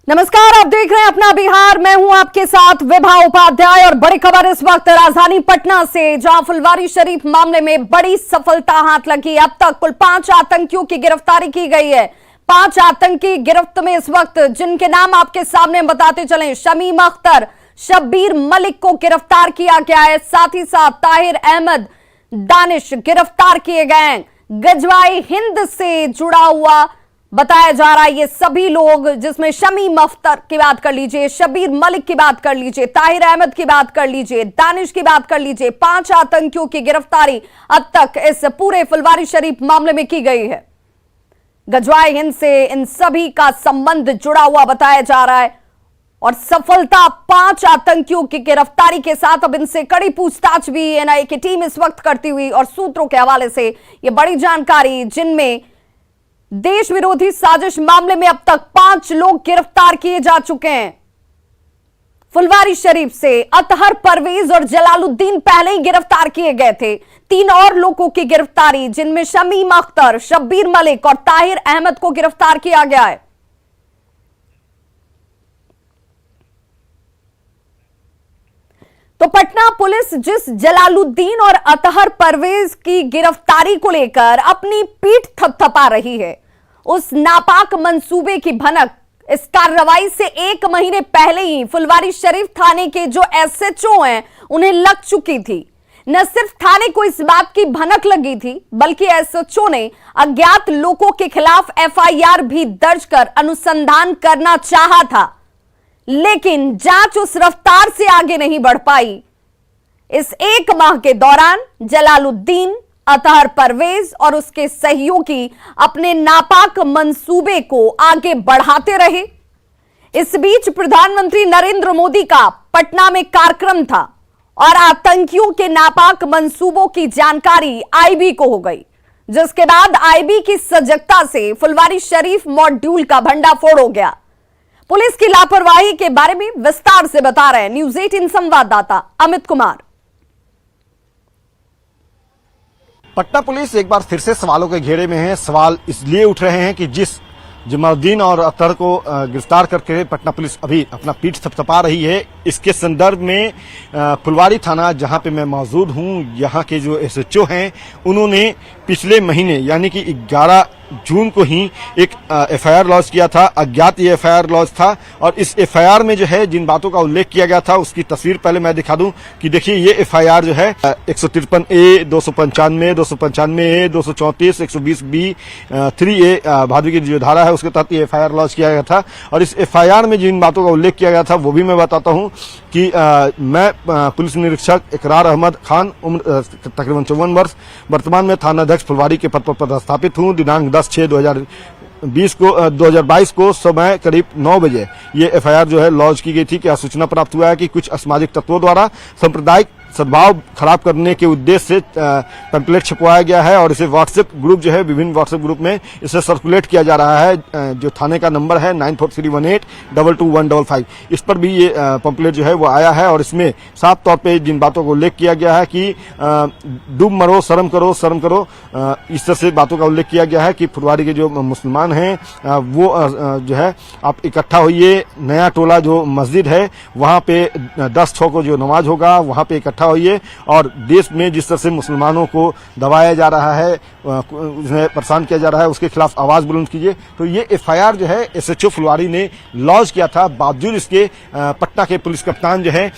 नमस्कार, आप देख रहे हैं अपना बिहार। मैं हूं आपके साथ विभा उपाध्याय और बड़ी खबर इस वक्त राजधानी पटना से, जहां फुलवारी शरीफ मामले में बड़ी सफलता हाथ लगी। अब तक कुल 5 आतंकियों की गिरफ्तारी की गई है। 5 आतंकी गिरफ्त में इस वक्त, जिनके नाम आपके सामने बताते चलें। शमीम अख्तर, शब्बीर मलिक को गिरफ्तार किया गया है। साथ ही साथ ताहिर अहमद, दानिश गिरफ्तार किए गए हैं। गजवाई हिंद से जुड़ा हुआ बताया जा रहा है ये सभी लोग, जिसमें शमीम अख्तर की बात कर लीजिए, शब्बीर मलिक की बात कर लीजिए, ताहिर अहमद की बात कर लीजिए, दानिश की बात कर लीजिए। 5 आतंकियों की गिरफ्तारी अब तक इस पूरे फुलवारी शरीफ मामले में की गई है। गजवाई हिंद से इन सभी का संबंध जुड़ा हुआ बताया जा रहा है और सफलता 5 आतंकियों की गिरफ्तारी के साथ अब इनसे कड़ी पूछताछ भी एनआईए की टीम इस वक्त करती हुई, और सूत्रों के हवाले से ये बड़ी जानकारी, जिनमें देश विरोधी साजिश मामले में अब तक 5 लोग गिरफ्तार किए जा चुके हैं। फुलवारी शरीफ से अतहर, परवेज और जलालुद्दीन पहले ही गिरफ्तार किए गए थे। 3 और लोगों की गिरफ्तारी, जिनमें शमीम अख्तर, शब्बीर मलिक और ताहिर अहमद को गिरफ्तार किया गया है। तो पटना पुलिस जिस जलालुद्दीन और अतहर परवेज की गिरफ्तारी को लेकर अपनी पीठ थपथपा रही है, उस नापाक मंसूबे की भनक इस कार्रवाई से 1 महीने पहले ही फुलवारी शरीफ थाने के जो एसएचओ हैं उन्हें लग चुकी थी। न सिर्फ थाने को इस बात की भनक लगी थी, बल्कि एसएचओ ने अज्ञात लोगों के खिलाफ एफआईआर भी दर्ज कर अनुसंधान करना चाहा था, लेकिन जांच उस रफ्तार से आगे नहीं बढ़ पाई। इस 1 माह के दौरान जलालुद्दीन, अतहर परवेज और उसके सहयोगी अपने नापाक मंसूबे को आगे बढ़ाते रहे। इस बीच प्रधानमंत्री नरेंद्र मोदी का पटना में कार्यक्रम था और आतंकियों के नापाक मंसूबों की जानकारी आईबी को हो गई, जिसके बाद आईबी की सजगता से फुलवारी शरीफ मॉड्यूल का भंडाफोड़ हो गया। पुलिस की लापरवाही के बारे में विस्तार से बता रहे हैं न्यूज़ 18 संवाददाता अमित कुमार। पटना पुलिस एक बार फिर से सवालों के घेरे में है। सवाल इसलिए उठ रहे हैं कि जिस जमालुद्दीन और अख्तर को गिरफ्तार करके पटना पुलिस अभी अपना पीठ थपथपा रही है, इसके संदर्भ में फुलवारी थाना जहां पे मैं मौजूद हूं, यहां के जो एसएचओ हैं, उन्होंने पिछले महीने यानी कि 11 जून को ही एक एफआईआर लॉन्च किया था। अज्ञात ये एफआईआर लॉन्च था और इस एफआईआर में जो है जिन बातों का उल्लेख किया गया था उसकी तस्वीर पहले मैं दिखा दूं कि देखिए ये एफआईआर जो है 153A, 295, 295A, 234, 120B, 3A भादवी की जो धारा है उसके तहत ये एफआईआर लॉन्च किया गया था। और इस एफआईआर में जिन बातों का उल्लेख किया गया था वो भी मैं बताता हूं कि मैं पुलिस निरीक्षक इकरार अहमद खान, उम्र तकरीबन 54 वर्ष, वर्तमान में थानाध्यक्ष फुलवारी के पद पर पदस्थापित हूं। दिनांक 10/6/2022 को समय करीब 9 बजे ये एफआईआर जो है लॉन्च की गई थी। क्या सूचना प्राप्त हुआ है कि कुछ असामाजिक तत्वों द्वारा सांप्रदायिक सद्भाव खराब करने के उद्देश्य से पैम्पलेट छपवाया गया है और इसे व्हाट्सएप ग्रुप जो है, विभिन्न व्हाट्सएप ग्रुप में इसे सर्कुलेट किया जा रहा है। जो थाने का नंबर है 9431822155, इस पर भी ये पैम्पलेट जो है वो आया है और इसमें साफ तौर पे जिन बातों को उल्लेख किया गया है कि डूब मरो, शर्म करो, शर्म करो, इस तरह से बातों का उल्लेख किया गया है कि फुलवारी के जो मुसलमान हैं वो जो है आप इकट्ठा होइए, नया टोला जो मस्जिद है वहां पे 10/6 को जो नमाज होगा वहां पे इकट्ठा होइए, और देश में जिस तरह से मुसलमानों को दबाया जा रहा है, उन्हें परेशान किया जा रहा है, उसके खिलाफ आवाज बुलंद कीजिए। तो ये एफआईआर जो है एसएचओ फुलवारी ने लॉन्च किया था। बावजूद इसके पटना के पुलिस कप्तान जो है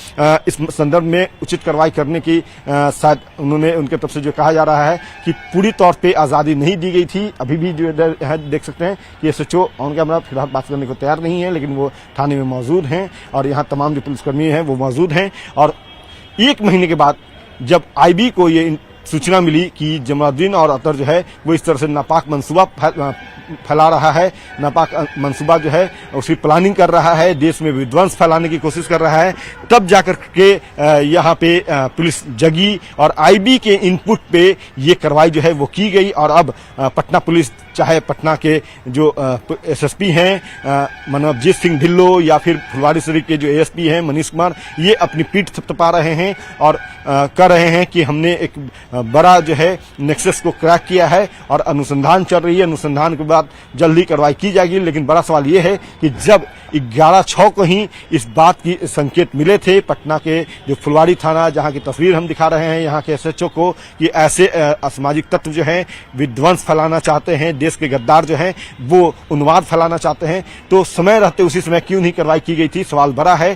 इस संदर्भ में उचित कार्रवाई करने की शायद उन्होंने, उनके तरफ से जो कहा जा रहा है कि पूरी तौर पे आजादी नहीं दी गई थी। अभी भी जो है देख सकते हैं कि एसएचओ ऑन कैमरा फिलहाल बात करने को तैयार नहीं है, लेकिन वो थाने में मौजूद हैं और यहाँ तमाम जो पुलिसकर्मी हैं वो मौजूद हैं। और 1 महीने के बाद जब आईबी को ये सूचना मिली कि जमालुद्दीन और अख्तर जो है वो इस तरह से नापाक मंसूबा फैला रहा है, नापाक मंसूबा जो है उसकी प्लानिंग कर रहा है, देश में विध्वंस फैलाने की कोशिश कर रहा है, तब जाकर के यहाँ पे पुलिस जगी और आईबी के इनपुट पे ये कार्रवाई जो है वो की गई। और अब पटना पुलिस, चाहे पटना के जो एसएसपी हैं मनोजीत सिंह ढिल्लो या फिर फुलवारी शरीफ के जो एएसपी हैं मनीष कुमार, ये अपनी पीठ थपथपा रहे हैं और कह रहे हैं कि हमने एक बड़ा जो है नेक्सस को क्रैक किया है और अनुसंधान चल रही है, अनुसंधान के बाद जल्दी कार्रवाई की जाएगी। लेकिन बड़ा सवाल ये है कि जब 11/6 को ही इस बात की संकेत मिले थे पटना के जो फुलवारी थाना, जहां की तस्वीर हम दिखा रहे हैं यहाँ के एसएचओ को, कि ऐसे असामाजिक तत्व जो हैं विध्वंस फैलाना चाहते हैं, देश के गद्दार जो हैं वो उन्माद फैलाना चाहते हैं। तो समय रहते उसी समय क्यों नहीं कार्रवाई की गई थी, सवाल बड़ा है।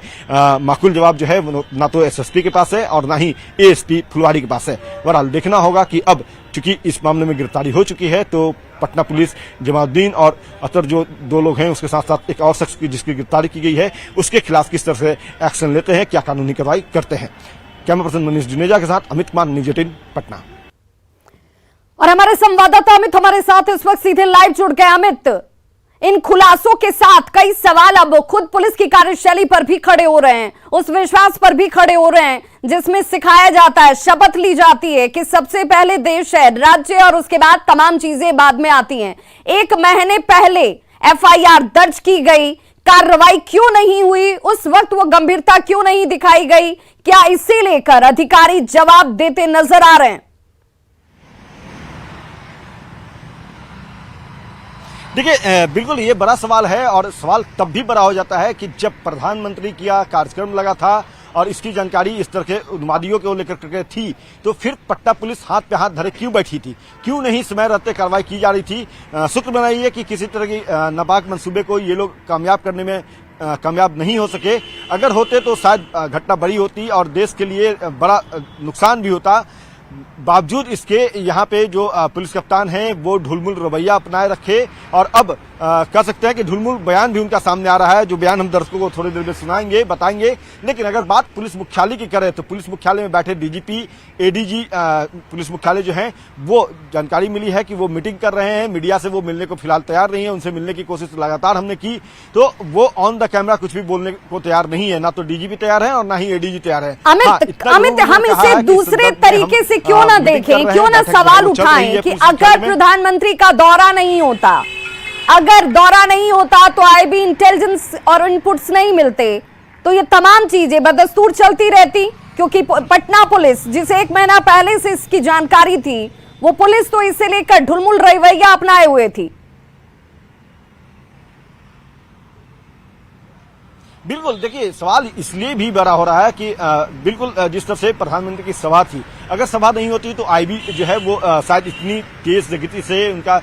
माकूल जवाब जो है ना तो एसएसपी के पास है और ना ही एएसपी फुलवारी के पास है। बहरहाल देखना होगा कि अब चूंकि इस मामले में गिरफ्तारी हो चुकी है तो पटना पुलिस जमालुद्दीन और अतर जो 2 लोग हैं, उसके साथ साथ एक और शख्स की जिसकी गिरफ्तारी की गई है, उसके खिलाफ किस तरह से एक्शन लेते हैं, क्या कानूनी कार्रवाई करते हैं। कैमरा पर्सन मनीष जुनेजा के साथ अमित कुमार, न्यूज़ 18 पटना। और हमारे संवाददाता अमित हमारे साथ इस वक्त सीधे लाइव जुड़ गए। अमित, इन खुलासों के साथ कई सवाल अब खुद पुलिस की कार्यशैली पर भी खड़े हो रहे हैं, उस विश्वास पर भी खड़े हो रहे हैं जिसमें सिखाया जाता है, शपथ ली जाती है कि सबसे पहले देश है, राज्य, और उसके बाद तमाम चीजें बाद में आती हैं। 1 महीने पहले एफआईआर दर्ज की गई, कार्रवाई क्यों नहीं हुई, उस वक्त वो गंभीरता क्यों नहीं दिखाई गई, क्या इसे लेकर अधिकारी जवाब देते नजर आ रहे हैं? देखिए, बिल्कुल ये बड़ा सवाल है और सवाल तब भी बड़ा हो जाता है कि जब प्रधानमंत्री का कार्यक्रम लगा था और इसकी जानकारी इस तरह के उन्मादियों को लेकर के थी, तो फिर पटना पुलिस हाथ पे हाथ धरे क्यों बैठी थी, क्यों नहीं समय रहते कार्रवाई की जा रही थी। शुक्र बनाइए कि किसी तरह की नापाक मंसूबे को ये लोग कामयाब करने में कामयाब नहीं हो सके। अगर होते तो शायद घटना बड़ी होती और देश के लिए बड़ा नुकसान भी होता। बावजूद इसके यहाँ पे जो पुलिस कप्तान हैं वो ढुलमुल रवैया अपनाए रखे और अब कह सकते हैं कि ढुलमुल बयान भी उनका सामने आ रहा है, जो बयान हम दर्शकों को थोड़ी देर में सुनाएंगे, बताएंगे। लेकिन अगर बात पुलिस मुख्यालय की करें तो पुलिस मुख्यालय में बैठे डीजीपी, एडीजी पुलिस मुख्यालय जो है वो जानकारी मिली है कि वो मीटिंग कर रहे हैं। मीडिया से वो मिलने को फिलहाल तैयार नहीं है, उनसे मिलने की कोशिश लगातार हमने की तो वो ऑन द कैमरा कुछ भी बोलने को तैयार नहीं है। ना तो डीजीपी तैयार है और ना ही एडीजी तैयार है। अमित, हम इसे दूसरे तरीके से क्यों ना देखें, क्यों ना सवाल उठाएं कि अगर प्रधानमंत्री का दौरा नहीं होता, अगर दौरा नहीं होता तो आईबी इंटेलिजेंस और इनपुट्स नहीं मिलते तो ये तमाम चीजें बदस्तूर चलती रहती, क्योंकि पटना पुलिस जिसे 1 महीना पहले से इसकी जानकारी थी, वो पुलिस तो इसे लेकर ढुलमुल रवैया अपनाए हुए थी। बिल्कुल, देखिए सवाल इसलिए भी बड़ा हो रहा है कि बिल्कुल जिस तरह से प्रधानमंत्री की सभा थी, अगर सभा नहीं होती तो आईबी जो है वो शायद इतनी तेज गति से उनका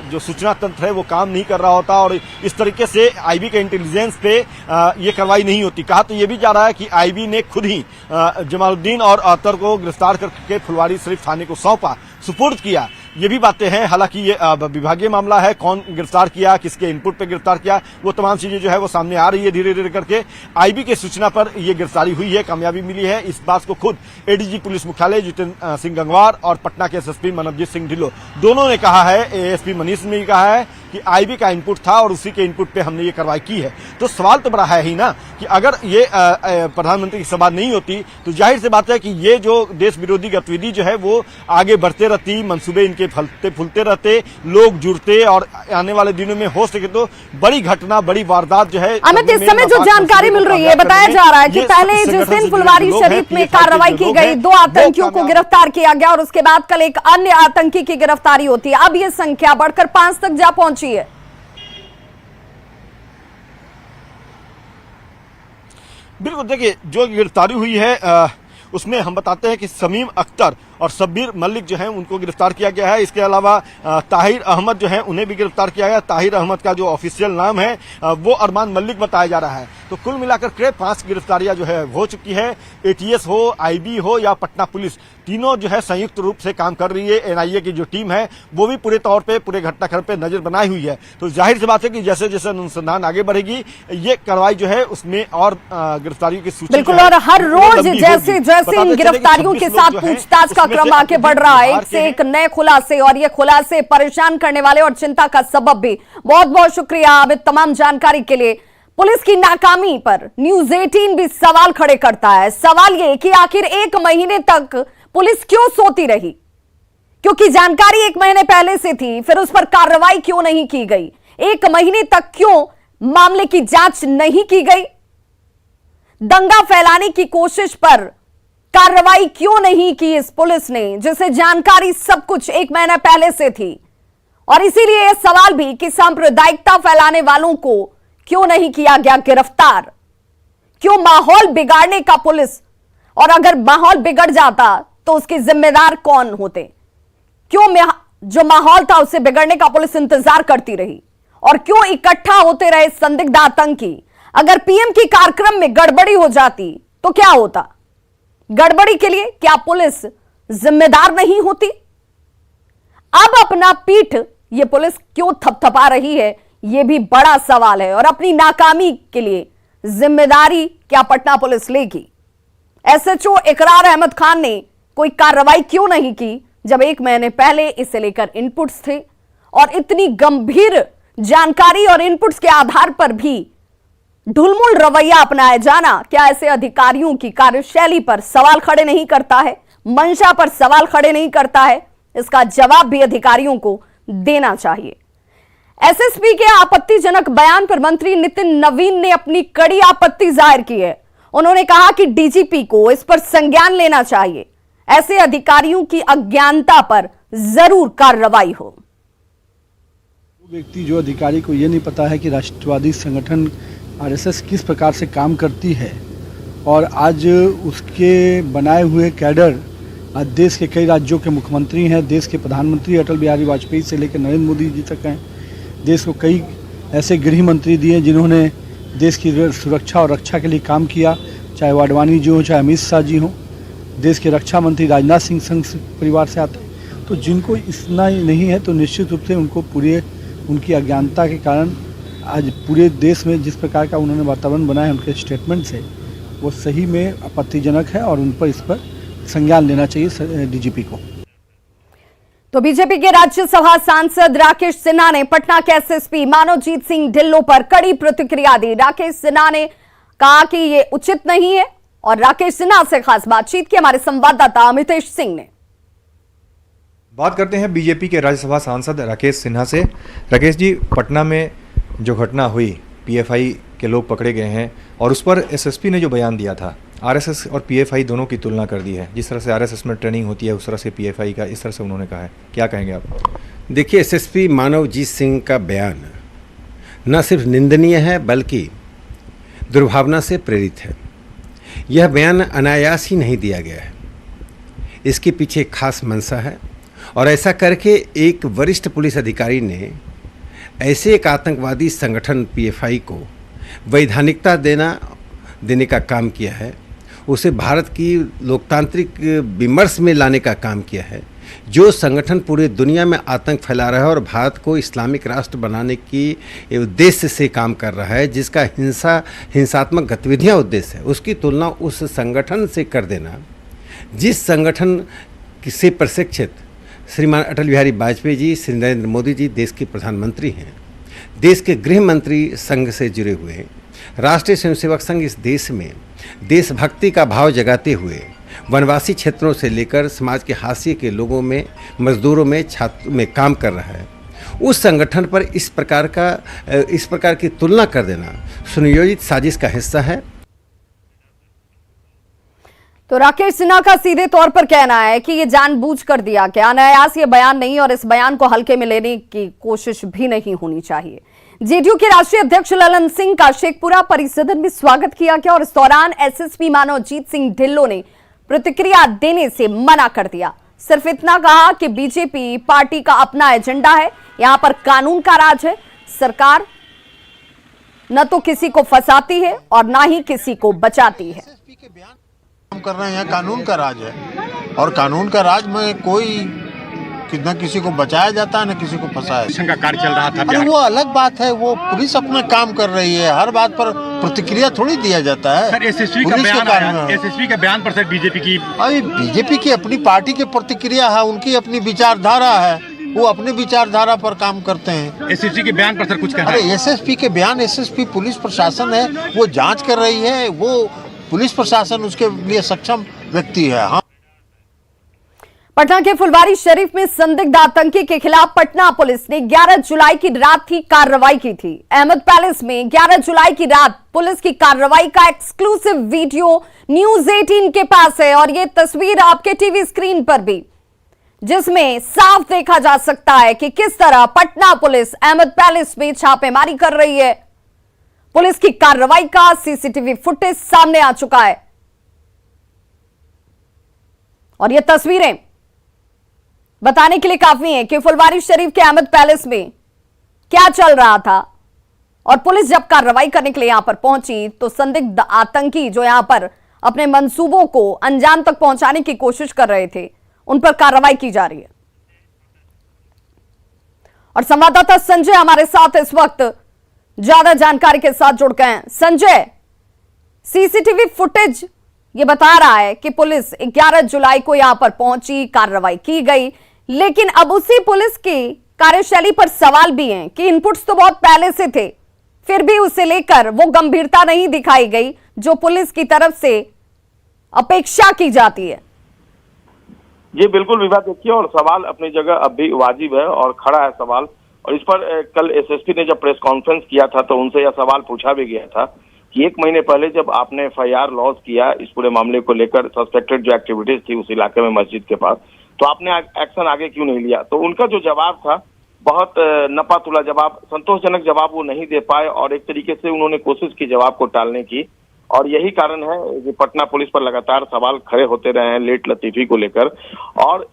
जो सूचना तंत्र है वो काम नहीं कर रहा होता और इस तरीके से आईबी के इंटेलिजेंस पे ये कार्रवाई नहीं होती। कहा तो ये भी जा रहा है कि आईबी ने खुद ही जमालुद्दीन और अतर को गिरफ्तार करके फुलवारी शरीफ थाने को सौंपा, सुपुर्द किया। ये भी बातें हैं, हालांकि ये विभागीय मामला है, कौन गिरफ्तार किया, किसके इनपुट पे गिरफ्तार किया, वो तमाम चीजें जो है वो सामने आ रही है धीरे धीरे करके। आईबी के सूचना पर ये गिरफ्तारी हुई है, कामयाबी मिली है। इस बात को खुद एडीजी पुलिस मुख्यालय जितेंद्र सिंह गंगवार और पटना के एसएसपी मनवजीत सिंह ढिल्लों दोनों ने कहा है, एएसपी मनीष ने भी कहा है कि आईबी का इनपुट था और उसी के इनपुट पे हमने ये कार्रवाई की है। तो सवाल तो बड़ा है ही ना कि अगर ये प्रधानमंत्री की सभा नहीं होती तो जाहिर सी बात है कि ये जो देश विरोधी गतिविधि जो है वो आगे बढ़ते रहती, मंसूबे इनके फलते फूलते रहते, लोग जुड़ते और आने वाले दिनों में हो सके तो बड़ी घटना, बड़ी वारदात जो है। अमित, इस समय जो जानकारी मिल रही है, बताया जा रहा है कि पहले जिस दिन फुलवारी शरीफ में कार्रवाई की गई, 2 आतंकियों को गिरफ्तार किया गया और उसके बाद कल एक अन्य आतंकी की गिरफ्तारी होती है। अब ये संख्या बढ़कर 5 तक जा पहुंची है। बिल्कुल, देखिए जो गिरफ्तारी हुई है उसमें हम बताते हैं कि समीम अख्तर और शब्बीर मलिक जो हैं उनको गिरफ्तार किया गया है। इसके अलावा ताहिर अहमद जो हैं उन्हें भी गिरफ्तार किया गया। ताहिर अहमद का जो ऑफिशियल नाम है वो अरमान मलिक बताया जा रहा है। तो कुल मिलाकर के 5 गिरफ्तारियां जो है हो चुकी है। एटीएस हो, आईबी हो या पटना पुलिस, तीनों जो है संयुक्त रूप से काम कर रही है। एनआईए की जो टीम है वो भी पूरे तौर पे पूरे घटनाक्रम पे नजर बनाई हुई है। तो जाहिर सी बात है कि जैसे जैसे अनुसंधान आगे बढ़ेगी ये कार्रवाई जो है उसमें और गिरफ्तारियों की सूची बिल्कुल, और हर रोज जैसे जैसे इन गिरफ्तारियों के साथ पूछताछ का क्रम आगे बढ़ रहा है, एक से एक नए खुलासे, और ये खुलासे परेशान करने वाले और चिंता का सबब भी। बहुत बहुत शुक्रिया अमित तमाम जानकारी के लिए। पुलिस की नाकामी पर न्यूज़ 18 भी सवाल खड़े करता है। सवाल ये कि आखिर 1 महीने तक पुलिस क्यों सोती रही, क्योंकि जानकारी 1 महीने पहले से थी, फिर उस पर कार्रवाई क्यों नहीं की गई? 1 महीने तक क्यों मामले की जांच नहीं की गई? दंगा फैलाने की कोशिश पर कार्रवाई क्यों नहीं की इस पुलिस ने, जिसे जानकारी सब कुछ 1 महीना पहले से थी? और इसीलिए यह सवाल भी कि सांप्रदायिकता फैलाने वालों को क्यों नहीं किया गया गिरफ्तार? क्यों माहौल बिगाड़ने का पुलिस, और अगर माहौल बिगड़ जाता तो उसके जिम्मेदार कौन होते? क्यों जो माहौल था उसे बिगड़ने का पुलिस इंतजार करती रही? और क्यों इकट्ठा होते रहे संदिग्ध आतंकी? अगर पीएम की कार्यक्रम में गड़बड़ी हो जाती तो क्या होता? गड़बड़ी के लिए क्या पुलिस जिम्मेदार नहीं होती? अब अपना पीठ ये पुलिस क्यों थपथपा रही है, यह भी बड़ा सवाल है। और अपनी नाकामी के लिए जिम्मेदारी क्या पटना पुलिस लेगी? एसएचओ इकरार अहमद खान ने कोई कार्रवाई क्यों नहीं की जब 1 महीने पहले इसे लेकर इनपुट्स थे? और इतनी गंभीर जानकारी और इनपुट्स के आधार पर भी ढुलमुल रवैया अपनाया जाना क्या ऐसे अधिकारियों की कार्यशैली पर सवाल खड़े नहीं करता है, मंशा पर सवाल खड़े नहीं करता है? इसका जवाब भी अधिकारियों को देना चाहिए। एसएसपी के आपत्तिजनक बयान पर मंत्री नितिन नवीन ने अपनी कड़ी आपत्ति जाहिर की है। उन्होंने कहा कि डीजीपी को इस पर संज्ञान लेना चाहिए। ऐसे अधिकारियों की अज्ञानता पर जरूर कार्रवाई हो। व्यक्ति जो अधिकारी को ये नहीं पता है कि राष्ट्रवादी संगठन आरएसएस किस प्रकार से काम करती है, और आज उसके बनाए हुए कैडर आज देश के कई राज्यों के मुख्यमंत्री हैं, देश के प्रधानमंत्री अटल बिहारी वाजपेयी से लेकर नरेंद्र मोदी जी तक हैं। देश को कई ऐसे गृह मंत्री दिए जिन्होंने देश की सुरक्षा और रक्षा के लिए काम किया, चाहे वो आडवाणी जी हो, चाहे अमित शाह जी हों। देश के रक्षा मंत्री राजनाथ सिंह संघ परिवार से आते हैं। तो जिनको इतना नहीं है तो निश्चित रूप से उनको पूरे उनकी अज्ञानता के कारण आज पूरे देश में जिस प्रकार का उन्होंने वातावरण बनाया है उनके स्टेटमेंट से, वो सही में आपत्तिजनक है और उन पर इस पर संज्ञान लेना चाहिए डीजीपी को। तो बीजेपी के राज्यसभा सांसद राकेश सिन्हा ने पटना के एसएसपी मानवजीत सिंह ढिल्लों पर कड़ी प्रतिक्रिया दी। राकेश सिन्हा ने कहा कि यह उचित नहीं है, और राकेश सिन्हा से खास बातचीत की हमारे संवाददाता अमितेश सिंह ने। बात करते हैं बीजेपी के राज्यसभा सांसद राकेश सिन्हा से। राकेश जी, पटना में जो घटना हुई, पीएफआई के लोग पकड़े गए हैं और उस पर एसएसपी ने जो बयान दिया था, आरएसएस और पीएफआई दोनों की तुलना कर दी है। जिस तरह से आरएसएस में ट्रेनिंग होती है उस तरह से पीएफआई का इस तरह से उन्होंने कहा है, क्या कहेंगे आप? देखिए, एसएसपी मानवजीत सिंह का बयान न सिर्फ निंदनीय है बल्कि दुर्भावना से प्रेरित है। यह बयान अनायास ही नहीं दिया गया है, इसके पीछे एक खास मंशा है, और ऐसा करके एक वरिष्ठ पुलिस अधिकारी ने ऐसे एक आतंकवादी संगठन पीएफआई को वैधानिकता देने का काम किया है, उसे भारत की लोकतांत्रिक विमर्श में लाने का काम किया है। जो संगठन पूरे दुनिया में आतंक फैला रहा है और भारत को इस्लामिक राष्ट्र बनाने की उद्देश्य से काम कर रहा है, जिसका हिंसात्मक गतिविधियां उद्देश्य है, उसकी तुलना उस संगठन से कर देना जिस संगठन से प्रशिक्षित श्रीमान अटल बिहारी वाजपेयी जी, श्री नरेंद्र मोदी जी देश के प्रधानमंत्री हैं, देश के गृह मंत्री संघ से जुड़े हुए राष्ट्रीय स्वयंसेवक संघ इस देश में देशभक्ति का भाव जगाते हुए वनवासी क्षेत्रों से लेकर समाज के हाशिए के लोगों में, मजदूरों में, छात्रों में काम कर रहा है, उस संगठन पर इस प्रकार की तुलना कर देना सुनियोजित साजिश का हिस्सा है। तो राकेश सिन्हा का सीधे तौर पर कहना है कि ये जानबूझकर दिया गया, अनायास ये बयान नहीं, और इस बयान को हल्के में लेने की कोशिश भी नहीं होनी चाहिए। जेडीयू के राष्ट्रीय अध्यक्ष ललन सिंह का शेखपुरा परिसदन में स्वागत किया गया, और इस दौरान एसएसपी मानवजीत सिंह ढिल्लों ने प्रतिक्रिया देने से मना कर दिया। सिर्फ इतना कहा कि बीजेपी पार्टी का अपना एजेंडा है, यहां पर कानून का राज है, सरकार न तो किसी को फंसाती है और ना ही किसी को बचाती है। काम कर रहे हैं, कानून का राज है, और कानून का राज में कोई न किसी को बचाया जाता है न किसी को फंसाया। का कार्य चल रहा था, अरे वो अलग बात है, वो पुलिस अपना काम कर रही है, हर बात पर प्रतिक्रिया थोड़ी दिया जाता है। सर, एसएसपी का बयान पर सर बीजेपी की, अभी बीजेपी की अपनी पार्टी की प्रतिक्रिया है, उनकी अपनी विचारधारा है, वो अपने विचारधारा पर काम करते हैं। एसएसपी के बयान पर सर कुछ कहना है? अरे एसएसपी के बयान, एसएसपी पुलिस प्रशासन है, वो जांच कर रही है, वो पुलिस प्रशासन उसके लिए सक्षम व्यक्ति है। हाँ। पटना के फुलवारी शरीफ में संदिग्ध आतंकी के खिलाफ पटना पुलिस ने 11 जुलाई की रात ही कार्रवाई की थी। अहमद पैलेस में 11 जुलाई की रात पुलिस की कार्रवाई का एक्सक्लूसिव वीडियो न्यूज 18 के पास है, और यह तस्वीर आपके टीवी स्क्रीन पर भी, जिसमें साफ देखा जा सकता है कि किस तरह पटना पुलिस अहमद पैलेस में छापेमारी कर रही है। पुलिस की कार्रवाई का सीसीटीवी फुटेज सामने आ चुका है और ये तस्वीरें बताने के लिए काफी हैं कि फुलवारी शरीफ के अहमद पैलेस में क्या चल रहा था। और पुलिस जब कार्रवाई करने के लिए यहां पर पहुंची तो संदिग्ध आतंकी जो यहां पर अपने मंसूबों को अंजाम तक पहुंचाने की कोशिश कर रहे थे, उन पर कार्रवाई की जा रही है। और संवाददाता संजय हमारे साथ इस वक्त ज्यादा जानकारी के साथ जुड़ गए हैं। संजय, सीसीटीवी फुटेज ये बता रहा है कि पुलिस 11 जुलाई को यहां पर पहुंची, कार्रवाई की गई, लेकिन अब उसी पुलिस की कार्यशैली पर सवाल भी हैं कि इनपुट्स तो बहुत पहले से थे, फिर भी उसे लेकर वो गंभीरता नहीं दिखाई गई जो पुलिस की तरफ से अपेक्षा की जाती है। जी बिल्कुल विभा, देखिए, और सवाल अपनी जगह अब भी वाजिब है और खड़ा है सवाल। और इस पर कल एसएसपी ने जब प्रेस कॉन्फ्रेंस किया था तो उनसे यह सवाल पूछा भी गया था कि 1 महीने पहले जब आपने एफआईआर लॉन्च किया इस पूरे मामले को लेकर, सस्पेक्टेड जो एक्टिविटीज थी उस इलाके में मस्जिद के पास, तो आपने एक्शन आगे क्यों नहीं लिया? तो उनका जो जवाब था बहुत नपातुला जवाब, संतोषजनक जवाब वो नहीं दे पाए और एक तरीके से उन्होंने कोशिश की जवाब को टालने की। और यही कारण है कि पटना पुलिस पर लगातार सवाल खड़े होते रहे हैं लेट लतीफी को लेकर। और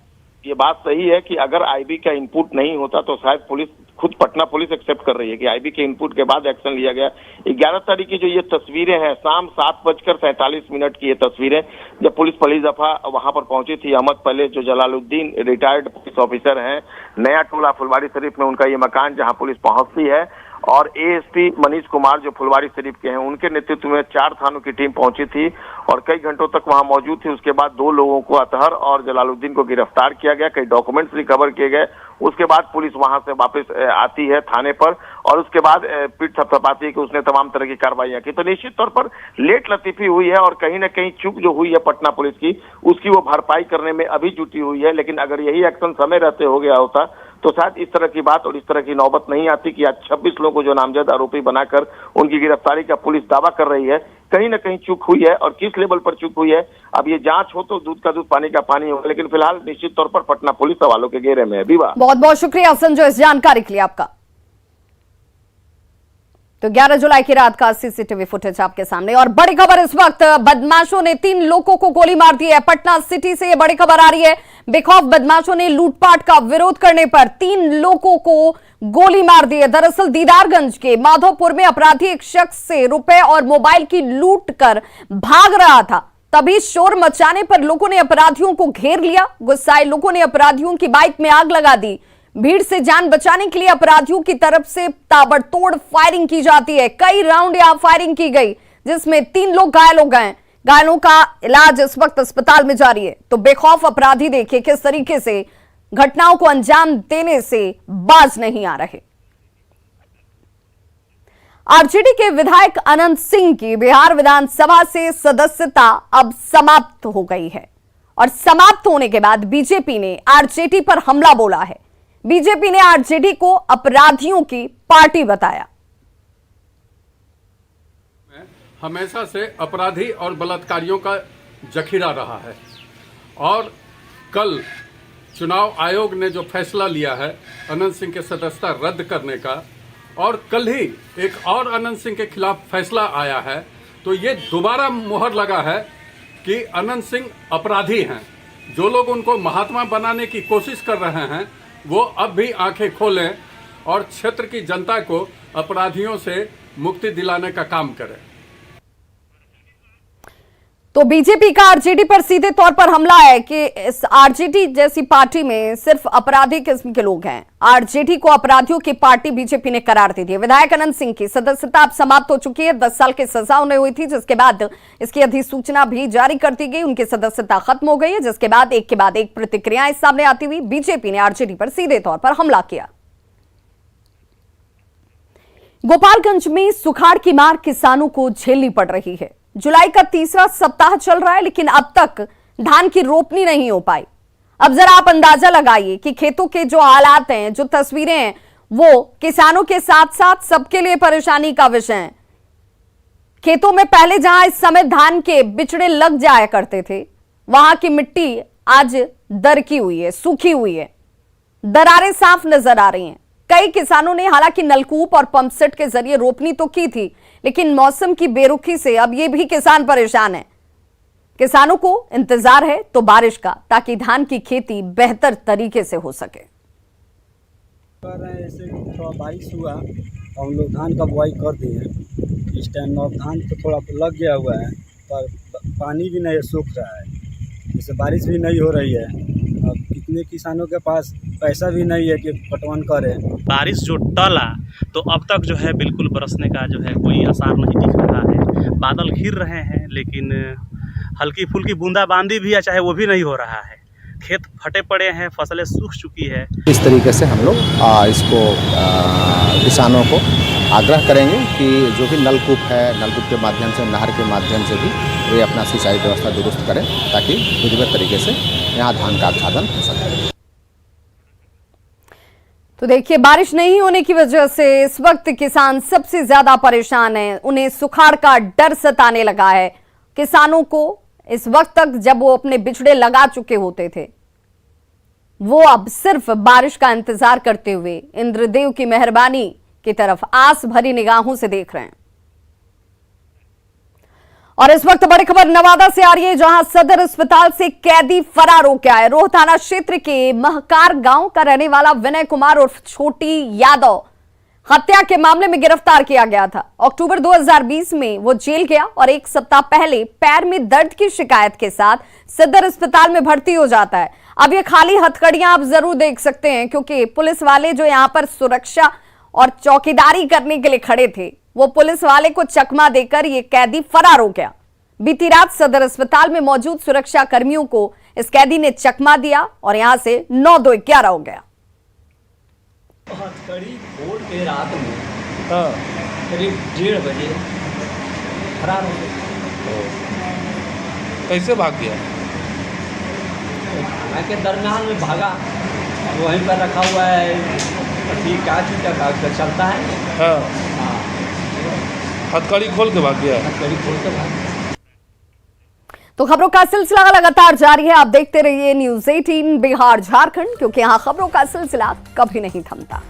ये बात सही है कि अगर आईबी का इनपुट नहीं होता तो शायद पुलिस, खुद पटना पुलिस एक्सेप्ट कर रही है कि आईबी के इनपुट के बाद एक्शन लिया गया। 11 तारीख की जो ये तस्वीरें हैं, शाम 7:47 की ये तस्वीरें, जब पुलिस पहली दफा वहां पर पहुंची थी, अहमद पैलेस, जो जलालुद्दीन रिटायर्ड पुलिस ऑफिसर हैं, नया टोला फुलवारी शरीफ में उनका ये मकान जहां पुलिस पहुंचती है, और एएसपी मनीष कुमार जो फुलवारी शरीफ के हैं, उनके नेतृत्व में 4 थानों की टीम पहुंची थी और कई घंटों तक वहां मौजूद थी। उसके बाद 2 लोगों को, अतहर और जलालुद्दीन को गिरफ्तार किया गया, कई डॉक्यूमेंट्स रिकवर किए गए। उसके बाद पुलिस वहां से वापस आती है थाने पर और उसके बाद पीठ थपथपाती है कि उसने तमाम तरह की कार्रवाइयां की। तो निश्चित तौर पर लेट लतीफी हुई है और कहीं न कहीं चूक जो हुई है पटना पुलिस की, उसकी वो भरपाई करने में अभी जुटी हुई है। लेकिन अगर यही एक्शन समय रहते हो गया होता तो शायद इस तरह की बात और इस तरह की नौबत नहीं आती कि आज 26 लोगों को जो नामजद आरोपी बनाकर उनकी गिरफ्तारी का पुलिस दावा कर रही है। कहीं न कहीं चूक हुई है और किस लेवल पर चूक हुई है, अब ये जांच हो तो दूध का दूध पानी का पानी होगा। लेकिन फिलहाल निश्चित तौर पर पटना पुलिस सवालों के घेरे में है। विवाह, बहुत बहुत शुक्रिया संजय इस जानकारी के लिए आपका। तो 11 जुलाई की रात का सीसीटीवी फुटेज आपके सामने। और बड़ी खबर इस वक्त, बदमाशों ने 3 लोगों को गोली मार दी है। पटना सिटी से ये बड़ी खबर आ रही है। बेखौफ बदमाशों ने लूटपाट का विरोध करने पर 3 लोगों को गोली मार दी है। दरअसल दीदारगंज के माधोपुर में अपराधी एक शख्स से रुपए और मोबाइल की लूट कर भाग रहा था, तभी शोर मचाने पर लोगों ने अपराधियों को घेर लिया। गुस्साए लोगों ने अपराधियों की बाइक में आग लगा दी। भीड़ से जान बचाने के लिए अपराधियों की तरफ से ताबड़तोड़ फायरिंग की जाती है। कई राउंड यहां फायरिंग की गई जिसमें 3 लोग घायल हो गए। घायलों का इलाज इस वक्त अस्पताल में जारी है। तो बेखौफ अपराधी देखिए किस तरीके से घटनाओं को अंजाम देने से बाज नहीं आ रहे। आरजेडी के विधायक अनंत सिंह की बिहार विधानसभा से सदस्यता अब समाप्त हो गई है और समाप्त होने के बाद बीजेपी ने आरजेडी पर हमला बोला है। बीजेपी ने आरजेडी को अपराधियों की पार्टी बताया। हमेशा से अपराधी और बलात्कारियों का जखीरा रहा है और कल चुनाव आयोग ने जो फैसला लिया है अनंत सिंह के सदस्यता रद्द करने का, और कल ही एक और अनंत सिंह के खिलाफ फैसला आया है, तो ये दोबारा मुहर लगा है कि अनंत सिंह अपराधी हैं। जो लोग उनको महात्मा बनाने की कोशिश कर रहे हैं वो अब भी आंखें खोलें और क्षेत्र की जनता को अपराधियों से मुक्ति दिलाने का काम करें। तो बीजेपी का आरजेडी पर सीधे तौर पर हमला है कि इस आरजेडी जैसी पार्टी में सिर्फ अपराधी किस्म के लोग हैं। आरजेडी को अपराधियों की पार्टी बीजेपी ने करार दे दी है। विधायक अनंत सिंह की सदस्यता अब समाप्त हो चुकी है। 10 साल की सजा उन्हें हुई थी, जिसके बाद इसकी अधिसूचना भी जारी कर दी गई। उनकी सदस्यता खत्म हो गई है, जिसके बाद एक के बाद एक प्रतिक्रियाएं सामने आती हुई बीजेपी ने आरजेडी पर सीधे तौर पर हमला किया। गोपालगंज में सुखाड़ की मार किसानों को झेलनी पड़ रही है। जुलाई का 3रा सप्ताह चल रहा है, लेकिन अब तक धान की रोपनी नहीं हो पाई। अब जरा आप अंदाजा लगाइए कि खेतों के जो हालात हैं, जो तस्वीरें हैं, वो किसानों के साथ साथ सबके लिए परेशानी का विषय है। खेतों में पहले जहां इस समय धान के बिचड़े लग जाया करते थे, वहां की मिट्टी आज दरकी हुई है, सूखी हुई है, दरारें साफ नजर आ रही हैं। कई किसानों ने हालांकि नलकूप और पंप सेट के जरिए रोपनी तो की थी, लेकिन मौसम की बेरुखी से अब ये भी किसान परेशान हैं। किसानों को इंतजार है तो बारिश का, ताकि धान की खेती बेहतर तरीके से हो सके। ऐसे थोड़ा बारिश हुआ और हम लोग धान का बुआई कर दिए। इस टाइम अब धान तो थोड़ा लग गया हुआ है, पर पानी भी नहीं सूख रहा है, जैसे बारिश भी नहीं हो रही है। अब कितने किसानों के पास पैसा भी नहीं है कि पटवन करें। बारिश जो टला तो अब तक जो है बिल्कुल बरसने का जो है कोई आसार नहीं दिख रहा है। बादल घिर रहे हैं, लेकिन हल्की फुल्की बूंदाबांदी भी है चाहे वो भी नहीं हो रहा है। खेत फटे पड़े हैं, फसलें सूख चुकी है। इस तरीके से हम लोग इसको किसानों को आग्रह करेंगे कि जो भी नलकूप है, नलकूप के माध्यम से, नहर के माध्यम से भी वे अपना सिंचाई व्यवस्था दुरुस्त करें, ताकि विधिवत तरीके से यहाँ धान का आच्छादन हो सके। तो देखिए, बारिश नहीं होने की वजह से इस वक्त किसान सबसे ज्यादा परेशान हैं। उन्हें सुखाड़ का डर सताने लगा है। किसानों को इस वक्त तक जब वो अपने बिचड़े लगा चुके होते थे, वो अब सिर्फ बारिश का इंतजार करते हुए इंद्रदेव की मेहरबानी की तरफ आस भरी निगाहों से देख रहे हैं। और इस वक्त बड़ी खबर नवादा से आ रही है, जहां सदर अस्पताल से कैदी फरार हो गया है। रोह थाना क्षेत्र के महकार गांव का रहने वाला विनय कुमार उर्फ छोटी यादव हत्या के मामले में गिरफ्तार किया गया था। अक्टूबर 2020 में वो जेल गया और एक सप्ताह पहले पैर में दर्द की शिकायत के साथ सदर अस्पताल में भर्ती हो जाता है। अब ये खाली हथकड़ियां आप जरूर देख सकते हैं, क्योंकि पुलिस वाले जो यहां पर सुरक्षा और चौकीदारी करने के लिए खड़े थे, वो पुलिस वाले को चकमा देकर ये कैदी फरार हो गया। बीती रात सदर अस्पताल में मौजूद सुरक्षा कर्मियों को इस कैदी ने चकमा दिया और यहां से 9-2-11 हो गया। हथकड़ी खोल के रात में करीब 1:30 बजे फरार हो गए। कैसे भाग गया? थाना के दरमियान में भागा, वहीं पर रखा हुआ है, ठीक कागज का कागज चलता है। हाँ, हथकड़ी खोल के भाग गया। हथकड़ी खोल के भाग गया। तो खबरों का सिलसिला लगातार जारी है। आप देखते रहिए न्यूज़ 18 बिहार झारखंड, क्योंकि यहां खबरों का सिलसिला कभी नहीं थमता।